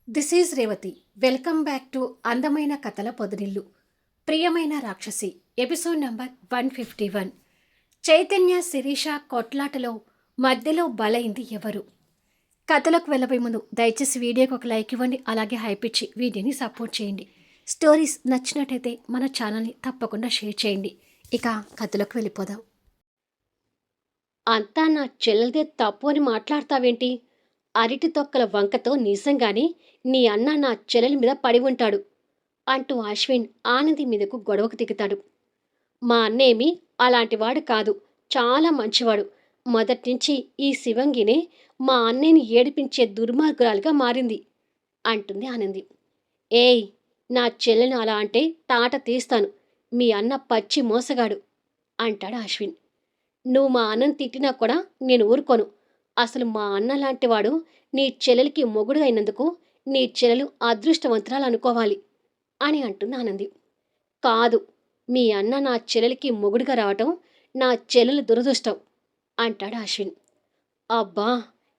This is Revathi. Welcome back to అందమైన కథల పొదరిల్లు. ప్రియమైన రాక్షసి ఎపిసోడ్ నంబర్ 151. చైతన్య శిరీష కొట్లాటలో మధ్యలో బలైంది ఎవరు? కథలకు వెళ్ళబోయే ముందు దయచేసి వీడియోకి ఒక లైక్ ఇవ్వండి, అలాగే హైప్ ఇచ్చి వీడియోని సపోర్ట్ చేయండి. స్టోరీస్ నచ్చినట్టయితే మన ఛానల్ని తప్పకుండా షేర్ చేయండి. ఇక కథలోకి వెళ్ళిపోదాం. అంతా నా చెల్లెలదే తప్పు అని మాట్లాడతావేంటి? అరటి తొక్కల వంకతో నిజంగానే నీ అన్న నా చెల్లెల మీద పడి ఉంటాడు అంటూ అశ్విన్ ఆనంది మీదకు గొడవకు దిగుతాడు. మా అన్నేమి అలాంటివాడు కాదు, చాలా మంచివాడు. మొదట్నుంచి ఈ శివంగినే మా అన్నయ్యని ఏడిపించే దుర్మార్గురాలుగా మారింది అంటుంది ఆనంది. ఏయ్, నా చెల్లెను అలా అంటే తాట తీస్తాను. మీ అన్న పచ్చి మోసగాడు అంటాడు అశ్విన్. నువ్వు మా అన్నను తిట్టినా కూడా నేను ఊరుకోను. అసలు మా అన్న లాంటివాడు నీ చెల్లెలికి మొగుడు అయినందుకు నీ చెల్లెలు అదృష్టవంతురాలు అనుకోవాలి అని అంటుంది ఆనంది. కాదు, మీ అన్న నా చెల్లెలికి మొగుడుగా రావటం నా చెల్లెలు దురదృష్టం అంటాడు అశ్విన్. అబ్బా,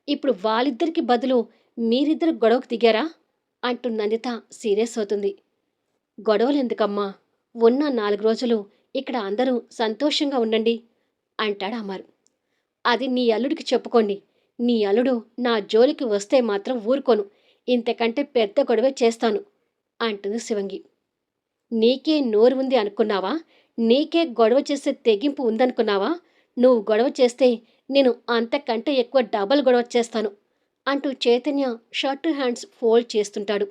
ఇప్పుడు వాళ్ళిద్దరికి బదులు మీరిద్దరు గొడవకు దిగారా అంటుంది నందిత సీరియస్ అవుతుంది. గొడవలు ఎందుకమ్మా, ఉన్న 4 రోజులు ఇక్కడ అందరూ సంతోషంగా ఉండండి అంటాడు అమర్. అది నీ అల్లుడికి చెప్పుకోండి. నీ అల్లుడు నా జోలికి వస్తే మాత్రం ఊరుకోను. ఇంతకంటే పెద్ద గొడవే చేస్తాను అంటుంది శివంగి. నీకే నోరు ఉంది అనుకున్నావా? నీకే గొడవ చేసే తెగింపు ఉందనుకున్నావా? నువ్వు గొడవ చేస్తే నేను అంతకంటే ఎక్కువ డబల్ గొడవ చేస్తాను అంటూ చైతన్య షర్టు హ్యాండ్స్ ఫోల్డ్ చేస్తుంటాడు.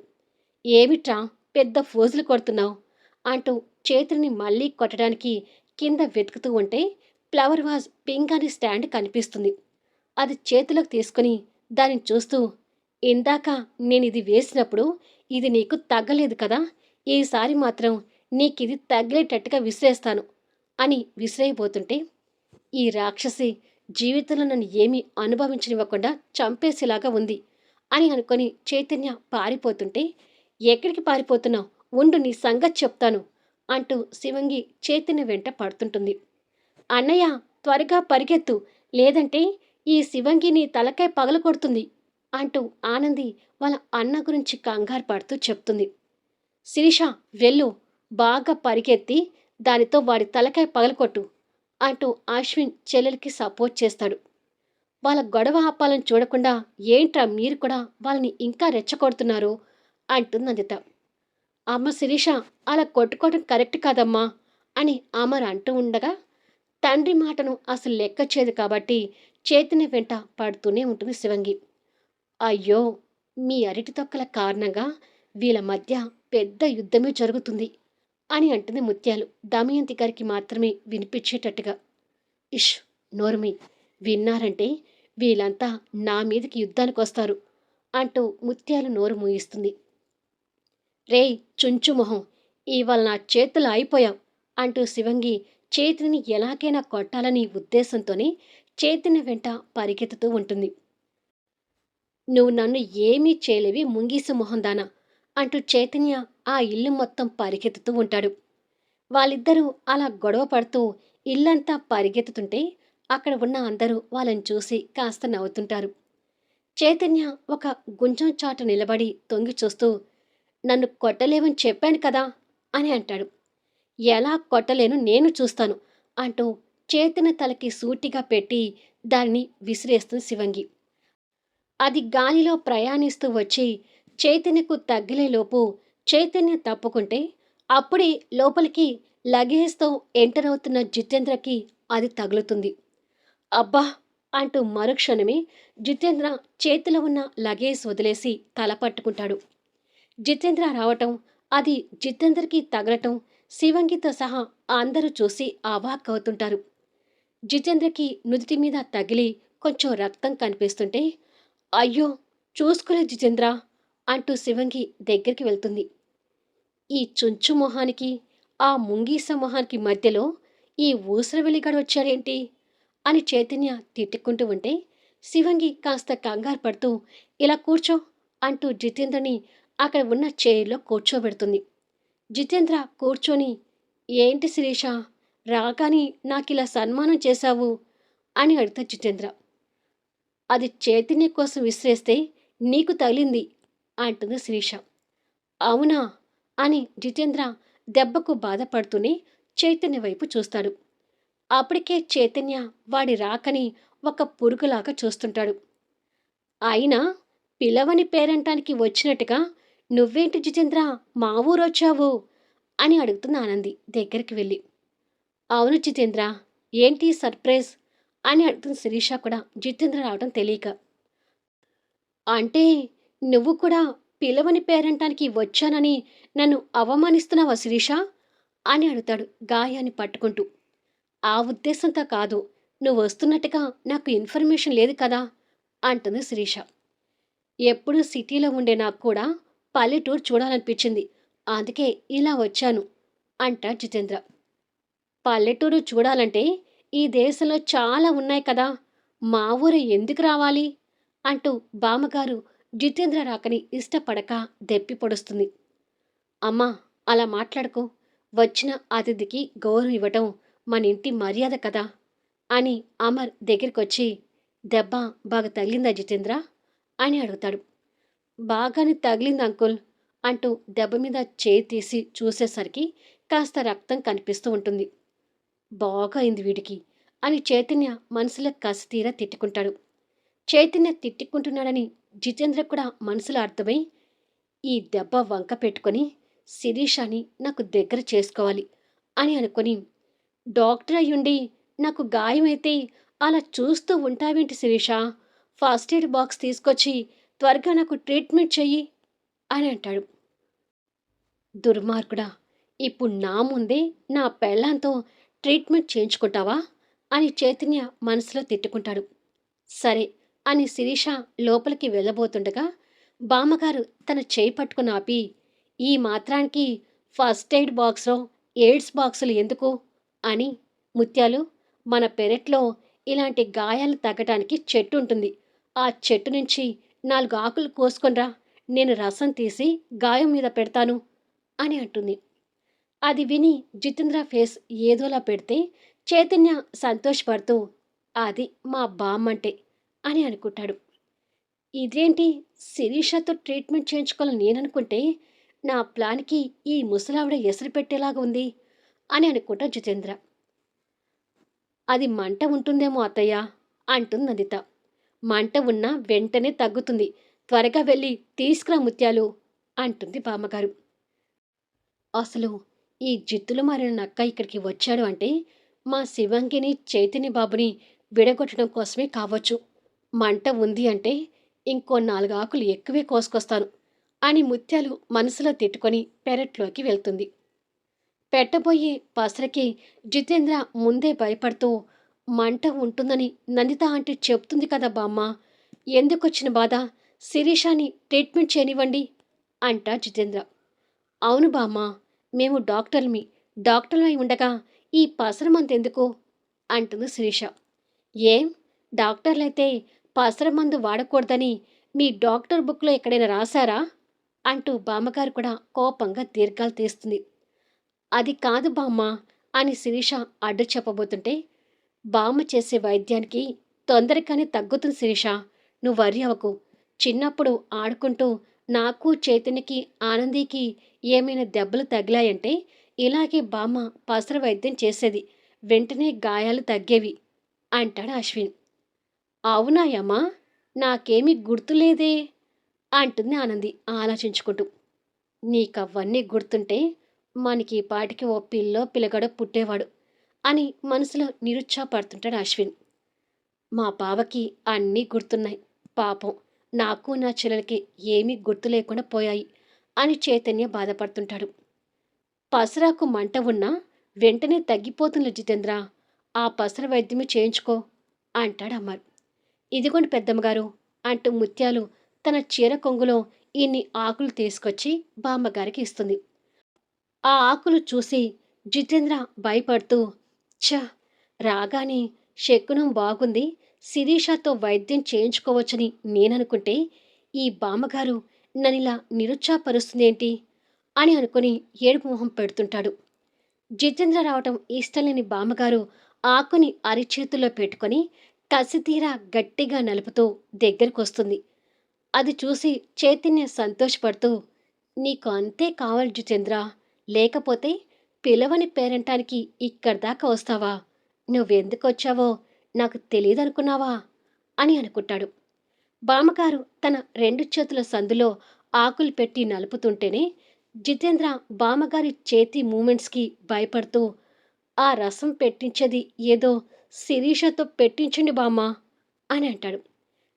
ఏమిట్రా పెద్ద ఫోజులు కొడుతున్నావు అంటూ చేతుని మళ్ళీ కొట్టడానికి కింద వెతుకుతూ ఉంటే ఫ్లవర్ వాజ్ పింక్ అని స్టాండ్ కనిపిస్తుంది. అది చేతిలోకి తీసుకుని దాన్ని చూస్తూ, ఇందాక నేను ఇది వేసినప్పుడు ఇది నీకు తగ్గలేదు కదా, ఈసారి మాత్రం నీకిది తగిలేటట్టుగా విసిరేస్తాను అని విసిరేయబోతుంటే, ఈ రాక్షసి జీవితంలో నన్ను ఏమీ అనుభవించనివ్వకుండా చంపేసేలాగా ఉంది అని అనుకొని చైతన్య పారిపోతుంటే, ఎక్కడికి పారిపోతున్నావు, ఉండు నీ సంగతి చెప్తాను అంటూ శివంగి చైతన్య వెంట పడుతుంటుంది. అన్నయ్య, త్వరగా పరిగెత్తు, లేదంటే ఈ శివంగిని తలకాయ పగలగొడుతుంది అంటూ ఆనంది వాళ్ళ అన్న గురించి కంగారు పడుతూ చెప్తుంది. శిరీష, వెళ్ళు, బాగా పరిగెత్తి దానితో వాడి తలకాయ పగలకొట్టు అంటూ అశ్విన్ చెల్లెలకి సపోర్ట్ చేస్తాడు. వాళ్ళ గొడవ ఆపాలని చూడకుండా ఏంట్రా మీరు కూడా వాళ్ళని ఇంకా రెచ్చగొడుతున్నారు అంటుంది నందిత. అమ్మ శిరీష, అలా కొట్టుకోవడం కరెక్ట్ కాదమ్మా అని అమర్ అంటూ ఉండగా తండ్రి మాటను అసలు లెక్కచేది కాబట్టి చైతన్య వెంట పడుతూనే ఉంటుంది శివంగి. అయ్యో, మీ అరటి తొక్కల కారణంగా వీళ్ళ మధ్య పెద్ద యుద్ధమే జరుగుతుంది అని అంటుంది ముత్యాలు దమయంతి గారికి మాత్రమే వినిపించేటట్టుగా. ఇష్, నోర్మి, విన్నారంటే వీళ్ళంతా నా మీదకి యుద్ధానికి వస్తారు అంటూ ముత్యాలు నోరు మూయిస్తుంది. రేయ్ చుంచు మొహం, ఇవాళ నా చేతులు అయిపోయావు అంటూ శివంగి చేతిని ఎలాగైనా కొట్టాలని ఉద్దేశంతోనే చైతన్య వెంట పరిగెత్తుతూ ఉంటుంది. నువ్వు నన్ను ఏమీ చేయలేవి ముంగీస మొహందానా అంటూ చైతన్య ఆ ఇల్లు మొత్తం పరిగెత్తుతూ ఉంటాడు. వాళ్ళిద్దరూ అలా గొడవ పడుతూ ఇల్లంతా పరిగెత్తుతుంటే అక్కడ ఉన్న అందరూ వాళ్ళని చూసి కాస్త నవ్వుతుంటారు. చైతన్య ఒక గుంజం చాటు నిలబడి తొంగి చూస్తూ, నన్ను కొట్టలేవని చెప్పాను కదా అని అంటాడు. ఎలా కొట్టలేను నేను చూస్తాను అంటూ చేతిన తలకి సూటిగా పెట్టి దాన్ని విసిరేస్తుంది శివంగి. అది గాలిలో ప్రయాణిస్తూ వచ్చి చైతన్యకు తగిలేలోపు చైతన్య తప్పుకుంటే అప్పుడే లోపలికి లగేజ్తో ఎంటర్ అవుతున్న జితేంద్రకి అది తగులుతుంది. అబ్బా అంటూ మరుక్షణమే జితేంద్ర చేతిలో ఉన్న లగేజ్ వదిలేసి తల పట్టుకుంటాడు. జితేంద్ర రావటం, అది జితేంద్రకి తగలటం శివంగితో సహా అందరూ చూసి అవాక్కవుతుంటారు. జితేంద్రకి నుదిటి మీద తగిలి కొంచెం రక్తం కనిపిస్తుంటే, అయ్యో చూసుకోలేదు జితేంద్ర అంటూ శివంగి దగ్గరికి వెళ్తుంది. ఈ చుంచు మొహానికి ఆ ముంగీస మొహానికి మధ్యలో ఈ ఊసరవెల్లిగాడు వచ్చాడేంటి అని చైతన్య తిట్టుకుంటూ ఉంటే శివంగి కాస్త కంగారు పడుతూ, ఇలా కూర్చో అంటూ జితేంద్రని అక్కడ ఉన్న చైర్లో కూర్చోబెడుతుంది. జితేంద్ర కూర్చొని, ఏంటి శిరీష, రాగాని నాకిలా సన్మానం చేశావు అని అడుగుతా జితేంద్ర. అది చైతన్య కోసం విసిరేస్తే నీకు తగిలింది అంటుంది శిరీష. అవునా అని జితేంద్ర దెబ్బకు బాధపడుతూనే చైతన్య వైపు చూస్తాడు. అప్పటికే చైతన్య వాడి రాకని ఒక పురుగులాగా చూస్తుంటాడు. అయినా పిలవని పేరంటానికి వచ్చినట్టుగా నువ్వేంటి జితేంద్ర మా ఊరొచ్చావు అని అడుగుతుంది ఆనంది దగ్గరికి వెళ్ళి. అవును జితేంద్ర, ఏంటి సర్ప్రైజ్ అని అడుగుతుంది శిరీష కూడా జితేంద్ర రావడం తెలియక. అంటే నువ్వు కూడా పిలవని పేరంటానికి వచ్చానని నన్ను అవమానిస్తున్నావా శిరీష అని అడుగుతాడు గాయాన్ని పట్టుకుంటూ. ఆ ఉద్దేశంతో కాదు, నువ్వు వస్తున్నట్టుగా నాకు ఇన్ఫర్మేషన్ లేదు కదా అంటుంది శిరీష. ఎప్పుడూ సిటీలో ఉండే నాకు కూడా పల్లెటూరు చూడాలనిపించింది, అందుకే ఇలా వచ్చాను అంటా జితేంద్ర. పల్లెటూరు చూడాలంటే ఈ దేశంలో చాలా ఉన్నాయి కదా, మా ఊరు ఎందుకు రావాలి అంటూ బామ్మగారు జితేంద్ర రాకని ఇష్టపడక దెప్పి పొడుస్తుంది. అమ్మా, అలా మాట్లాడకు, వచ్చిన అతిథికి గౌరవం ఇవ్వటం మన ఇంటి మర్యాద కదా అని అమర్ దగ్గరికొచ్చి, దెబ్బ బాగా తగిలిందా జితేంద్ర అని అడుగుతాడు. బాగానే తగిలింది అంకుల్ అంటూ దెబ్బ మీద చేయి తీసి చూసేసరికి కాస్త రక్తం కనిపిస్తూ ఉంటుంది. బాగా అయింది వీడికి అని చైతన్య మనసులో కసి తీరా తిట్టుకుంటాడు. చైతన్య తిట్టుకుంటున్నాడని జితేంద్ర కూడా మనసులో అర్థమై, ఈ దెబ్బ వంక పెట్టుకొని శిరీషాని నాకు దగ్గర చేసుకోవాలి అని అనుకొని, డాక్టర్ అయ్యుండి నాకు గాయమైతే అలా చూస్తూ ఉంటావేంటి శిరీష, ఫస్ట్ ఎయిడ్ బాక్స్ తీసుకొచ్చి త్వరగా నాకు ట్రీట్మెంట్ చెయ్యి అని అంటాడు. దుర్మార్గుడా, ఇప్పుడు నా ముందే నా పెళ్ళాంతో ట్రీట్మెంట్ చేయించుకుంటావా అని చైతన్య మనసులో తిట్టుకుంటాడు. సరే అని శిరీష లోపలికి వెళ్ళబోతుండగా బామ్మగారు తన చేయి పట్టుకుని ఆపి, ఈ మాత్రానికి ఫస్ట్ ఎయిడ్ బాక్స్లో ఎయిడ్స్ బాక్సులు ఎందుకు అని, ముత్యాలు, మన పెరట్లో ఇలాంటి గాయాలు తగ్గటానికి చెట్టు ఉంటుంది, ఆ చెట్టు నుంచి 4 ఆకులు కోసుకొనిరా, నేను రసం తీసి గాయం మీద పెడతాను అని అంటుంది. అది విని జితేంద్ర ఫేస్ ఏదోలా పెడితే చైతన్య సంతోషపడుతూ, అది మా బామ్మంటే అని అనుకుంటాడు. ఇదేంటి, శిరీషతో ట్రీట్మెంట్ చేయించుకోవాలని నేననుకుంటే నా ప్లాన్కి ఈ ముసలావిడ ఎసరు పెట్టేలాగా ఉంది అని అనుకుంటా జితేంద్ర. అది మంట ఉంటుందేమో అత్తయ్య అంటుంది నందిత. మంట ఉన్నా వెంటనే తగ్గుతుంది, త్వరగా వెళ్ళి తీసుకురా ముత్యాలు అంటుంది బామ్మగారు. అసలు ఈ జిత్తులు మారిన నక్క ఇక్కడికి వచ్చాడు అంటే మా శివంగిని చైతన్య బాబుని విడగొట్టడం కోసమే కావచ్చు. మంట ఉంది అంటే ఇంకో 4 ఆకులు ఎక్కువే కోసుకొస్తాను అని ముత్యాలు మనసులో తిట్టుకొని పెరట్లోకి వెళ్తుంది. పెట్టబోయే పసరకి జితేంద్ర ముందే భయపడుతూ, మంట ఉంటుందని నందిత ఆంటీ చెప్తుంది కదా బామ్మ, ఎందుకొచ్చిన బాధ, శిరీషాని ట్రీట్మెంట్ చేయనివ్వండి అంటా జితేంద్ర. అవును బామ్మ, మేము డాక్టర్లమై ఉండగా ఈ పసరమంతెందుకు అంటుంది శిరీష. ఏం, డాక్టర్లైతే పసరమందు వాడకూడదని మీ డాక్టర్ బుక్లో ఎక్కడైనా రాశారా అంటూ బామ్మగారు కూడా కోపంగా దీర్ఘాలు తీస్తుంది. అది కాదు బామ్మ అని శిరీష అడ్డు చెప్పబోతుంటే, బామ్మ చేసే వైద్యానికి తొందరగానే తగ్గుతుంది శిరీష, నువ్వు వర్రీ అవ్వకు. చిన్నప్పుడు ఆడుకుంటూ నాకు చైతన్యకి ఆనందికి ఏమైనా దెబ్బలు తగిలాయంటే ఇలాగే బామ్మ పసర వైద్యం చేసేది, వెంటనే గాయాలు తగ్గేవి అంటాడు అశ్విన్. అవునాయమ్మా, నాకేమీ గుర్తులేదే అంటుంది ఆనంది ఆలోచించుకుంటూ. నీకవన్నీ గుర్తుంటే మనకి ఈ పాటికి ఓ పిల్లో పిల్లగాడో పుట్టేవాడు అని మనసులో నిరుత్సాహపడుతుంటాడు అశ్విన్. మా బావకి అన్నీ గుర్తున్నాయి, పాపం నాకు నా చెల్లెలకి ఏమీ గుర్తు లేకుండా పోయాయి అని చైతన్య బాధపడుతుంటాడు. పసరాకు మంట ఉన్నా వెంటనే తగ్గిపోతుంది జితేంద్ర, ఆ పసర వైద్యమే చేయించుకో అంటాడు అమర్. ఇదిగోండి పెద్దమ్మగారు అంటూ ముత్యాలు తన చీర కొంగులో ఇన్ని ఆకులు తీసుకొచ్చి బామ్మగారికి ఇస్తుంది. ఆ ఆకులు చూసి జితేంద్ర భయపడుతూ, ఛ, రాగానే శకునం బాగుంది, శిరీషతో వైద్యం చేయించుకోవచ్చని నేననుకుంటే ఈ బామ్మగారు నన్నిలా నిరుత్సాహపరుస్తుందేంటి అని అనుకుని ఏడుపు మొహం పెడుతుంటాడు. జితేంద్ర రావటం ఇష్టం లేని బామ్మగారు ఆకుని అరిచేతుల్లో పెట్టుకొని కసితీరా గట్టిగా నలుపుతూ దగ్గరికొస్తుంది. అది చూసి చైతన్య సంతోషపడుతూ, నీకు అంతే కావాలి జితేంద్ర. లేకపోతే పిలవని పేరంటానికి ఇక్కడి దాకా వస్తావా? నువ్వెందుకొచ్చావో నాకు తెలీదనుకున్నావా? అని అనుకుంటాడు. బామ్మగారు తన 2 చేతుల సందులో ఆకులు పెట్టి నలుపుతుంటేనే జితేంద్ర బామ్మగారి చేతి మూమెంట్స్‌కి భయపడుతూ, "ఆ రసం పెట్టించేది ఏదో శిరీషతో పెట్టించండి బామ్మ" అని అంటాడు.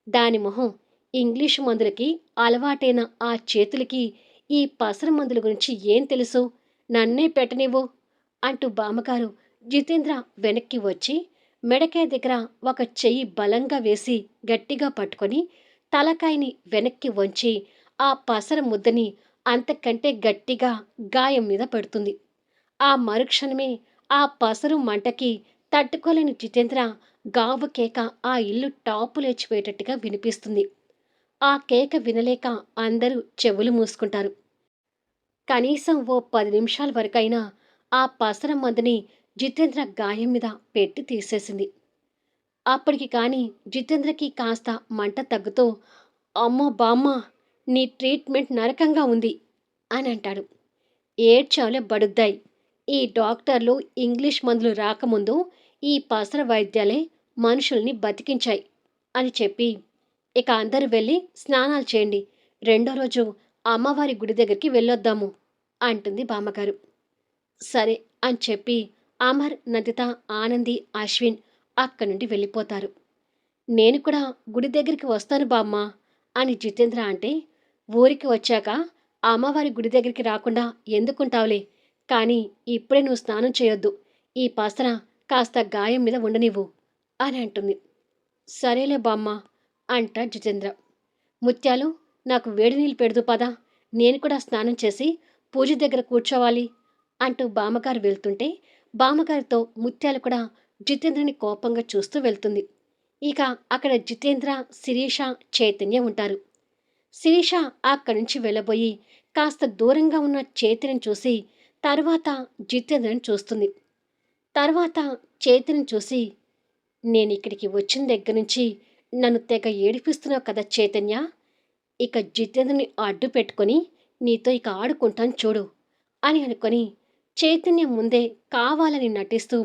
దాని మొహం ఇంగ్లీషు మందులకి అలవాటైన ఆ చేతులకి ఈ పసరు మందుల గురించి ఏం తెలుసు? నన్నే పెట్టనివ్వు అంటూ బామ్మగారు జితేంద్ర వెనక్కి వచ్చి మెడకాయ దగ్గర ఒక చెయ్యి బలంగా వేసి గట్టిగా పట్టుకొని తలకాయని వెనక్కి వంచి ఆ పసర ముద్దని అంతకంటే గట్టిగా గాయం మీద పెడుతుంది. ఆ మరుక్షణమే ఆ పసరు మంటకి తట్టుకోలేని జితేంద్ర గావు కేక ఆ ఇల్లు టాపు లేచిపోయేటట్టుగా వినిపిస్తుంది. ఆ కేక వినలేక అందరూ చెవులు మూసుకుంటారు. కనీసం ఓ 10 నిమిషాల వరకైనా ఆ పసర మందుని జితేంద్ర గాయం మీద పెట్టి తీసేసింది. అప్పటికి కానీ జితేంద్రకి కాస్త మంట తగ్గుతూ, అమ్మో బామ్మ, నీ ట్రీట్మెంట్ నరకంగా ఉంది అని అంటాడు. ఏడ్చావులే బడుద్దాయ్. ఈ డాక్టర్లు ఇంగ్లీష్ మందులు రాకముందు ఈ పసర వైద్యాలే మనుషుల్ని బతికించాయి అని చెప్పి, ఇక అందరూ వెళ్ళి స్నానాలు చేయండి. రెండో రోజు అమ్మవారి గుడి దగ్గరికి వెళ్ళొద్దాము అంటుంది బామ్మగారు. సరే అని చెప్పి అమర్, నందిత, ఆనంది, అశ్విన్ అక్కడి నుండి వెళ్ళిపోతారు. నేను కూడా గుడి దగ్గరికి వస్తాను బామ్మ అని జితేంద్ర అంటే, ఊరికి వచ్చాక అమ్మవారి గుడి దగ్గరికి రాకుండా ఎందుకుంటావులే, కానీ ఇప్పుడే నువ్వు స్నానం చేయొద్దు. ఈ పసర కాస్త గాయం మీద ఉండనివ్వు అని అంటుంది. సరేలే బామ్మ అంట జితేంద్ర. ముత్యాలు, నాకు వేడి నీళ్ళు పెడుతూ పదా, నేను కూడా స్నానం చేసి పూజ దగ్గర కూర్చోవాలి అంటూ బామ్మగారు వెళ్తుంటే బామ్మగారితో ముత్యాలు కూడా జితేంద్రని కోపంగా చూస్తూ వెళ్తుంది. ఇక అక్కడ జితేంద్ర, శిరీష, చైతన్య ఉంటారు. శిరీష అక్కడి నుంచి వెళ్ళబోయి కాస్త దూరంగా ఉన్న చైతన్యని చూసి తర్వాత జితేంద్రని చూస్తుంది. తర్వాత చైతన్యని చూసి, నేనిక్కడికి వచ్చిన దగ్గర నుంచి నన్ను తెగ ఏడిపిస్తున్నావు కదా చైతన్య, ఇక జితేంద్రని అడ్డు పెట్టుకొని నీతో ఇక ఆడుకుంటాను చూడు అని అనుకొని చైతన్య ముందే కావాలని నటిస్తూ,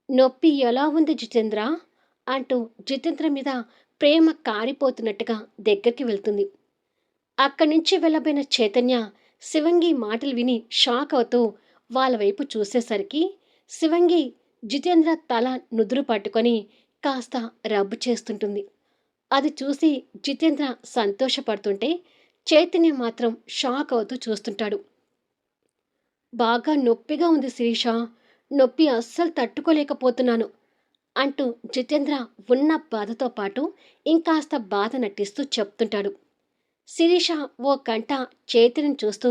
నొప్పి ఎలా ఉంది జితేంద్ర అంటూ జితేంద్ర మీద ప్రేమ కారిపోతున్నట్టుగా దగ్గరికి వెళ్తుంది. అక్కడి నుంచి వెళ్ళబోయిన చైతన్య శివంగి మాటలు విని షాక్ అవుతూ వాళ్ళ వైపు చూసేసరికి శివంగి జితేంద్ర తల నుదురు పట్టుకొని కాస్త రబ్బు చేస్తుంటుంది. అది చూసి జితేంద్ర సంతోషపడుతుంటే చైతన్య మాత్రం షాక్ అవుతూ చూస్తుంటాడు. బాగా నొప్పిగా ఉంది శిరీష, నొప్పి అస్సలు తట్టుకోలేకపోతున్నాను అంటూ జితేంద్ర ఉన్న బాధతో పాటు ఇంకాస్త బాధ నటిస్తూ చెప్తుంటాడు. శిరీష ఓ కంట చైతన్యని చూస్తూ,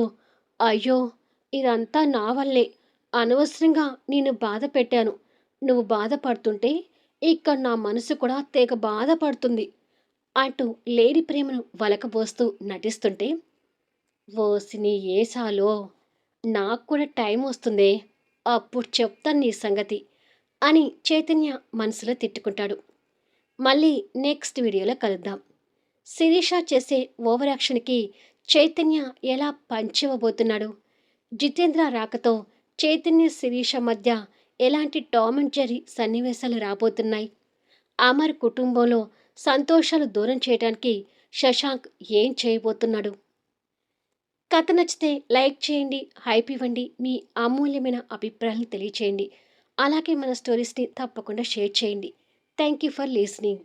అయ్యో, ఇదంతా నా వల్లే, అనవసరంగా నేను బాధ పెట్టాను. నువ్వు బాధపడుతుంటే ఇక్కడ నా మనసు కూడా తెగ బాధపడుతుంది అంటూ లేడి ప్రేమను వలకబోస్తూ నటిస్తుంటే, ఓసిని ఏసాలో, నాకు కూడా టైం వస్తుందే, అప్పుడు చెప్తాను నీ సంగతి అని చైతన్య మనసులో తిట్టుకుంటాడు. మళ్ళీ నెక్స్ట్ వీడియోలో కలుద్దాం. శిరీష చేసే ఓవర్ యాక్షన్కి చైతన్య ఎలా పంచివ్వబోతున్నాడు? జితేంద్ర రాకతో చైతన్య శిరీష మధ్య ఎలాంటి టామ్ అండ్ జెర్రీ సన్నివేశాలు రాబోతున్నాయి? అమర్ కుటుంబంలో సంతోషాలు దూరం చేయడానికి శశాంక్ ఏం చేయబోతున్నాడు? కథ నచ్చితే లైక్ చేయండి, హైప్ ఇవ్వండి, మీ అమూల్యమైన అభిప్రాయాలను తెలియచేయండి. అలాగే మన స్టోరీస్ని తప్పకుండా షేర్ చేయండి. Thank you for listening.